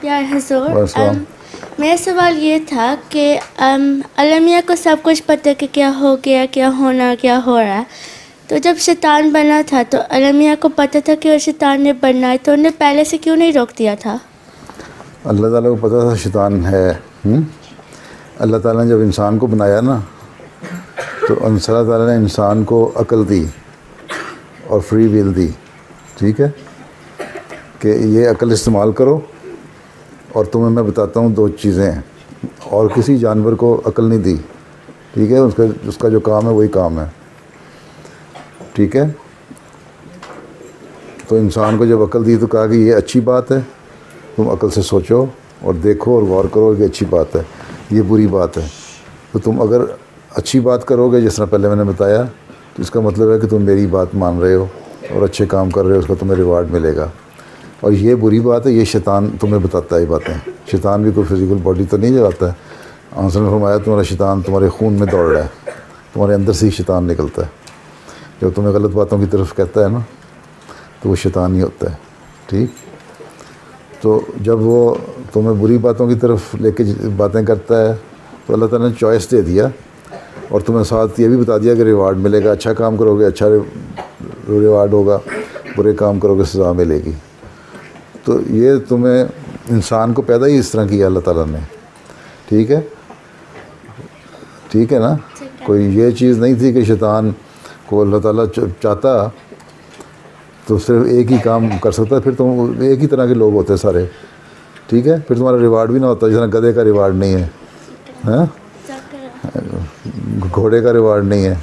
پیار حضور، میرا سوال یہ تھا کہ اللہ میاں کو سب کچھ پتہ کہ کیا ہو گیا، کیا ہونا، کیا ہو رہا ہے، تو جب شیطان بنا تھا تو اللہ میاں کو پتہ تھا کہ وہ شیطان نے بننا ہے، تو انہیں پہلے سے کیوں نہیں روک دیا تھا؟ اللہ تعالیٰ کو پتہ تھا شیطان ہے. اللہ تعالیٰ نے جب انسان کو بنایا نا تو اللہ تعالیٰ نے انسان کو عقل دی اور فری ویل دی، ٹھیک ہے، کہ یہ عقل استعمال کرو. اور تمہیں میں بتاتا ہوں دو چیزیں ہیں، اور کسی جانور کو عقل نہیں دی، ٹھیک ہے، اس کا جو کام ہے وہی کام ہے، ٹھیک ہے. تو انسان کو جب عقل دی تو کہا کہ یہ اچھی بات ہے، تم عقل سے سوچو اور دیکھو اور غور کرو کہ اچھی بات ہے، یہ بری بات ہے. تو تم اگر اچھی بات کرو گے جس طرح پہلے میں نے بتایا تو اس کا مطلب ہے کہ تم میری بات مان رہے ہو اور اچھے کام کر رہے ہو، اس کا تمہیں ریوارڈ ملے گا. اور یہ بری بات ہے، یہ شیطان تمہیں بتاتا ہے یہ باتیں. شیطان بھی کوئی فزیکل باڈی تو نہیں جلاتا ہے. آنسر نے فرمایا تمہارا شیطان تمہارے خون میں دوڑ رہا ہے، تمہارے اندر سے ہی شیطان نکلتا ہے. جب تمہیں غلط باتوں کی طرف کہتا ہے نا تو وہ شیطان ہی ہوتا ہے، ٹھیک. تو جب وہ تمہیں بری باتوں کی طرف لے کے باتیں کرتا ہے تو اللہ تعالیٰ نے چوائس دے دیا اور تمہیں ساتھ یہ بھی بتا دیا کہ ریوارڈ ملے گا، اچھا کام کرو گے اچھا ریوارڈ ہوگا، برے کام کرو گے سزا ملے گی. تو یہ تمہیں انسان کو پیدا ہی اس طرح کیا اللہ تعالیٰ نے، ٹھیک ہے، ٹھیک ہے نا. کوئی یہ چیز نہیں تھی کہ شیطان کو اللہ تعالیٰ چاہتا تو صرف ایک ہی کام کر سکتا ہے، پھر تم ایک ہی طرح کے لوگ ہوتے سارے، ٹھیک ہے، پھر تمہارا ریوارڈ بھی نہ ہوتا. جس طرح گدھے کا ریوارڈ نہیں ہے، ہاں، گھوڑے کا ریوارڈ نہیں ہے.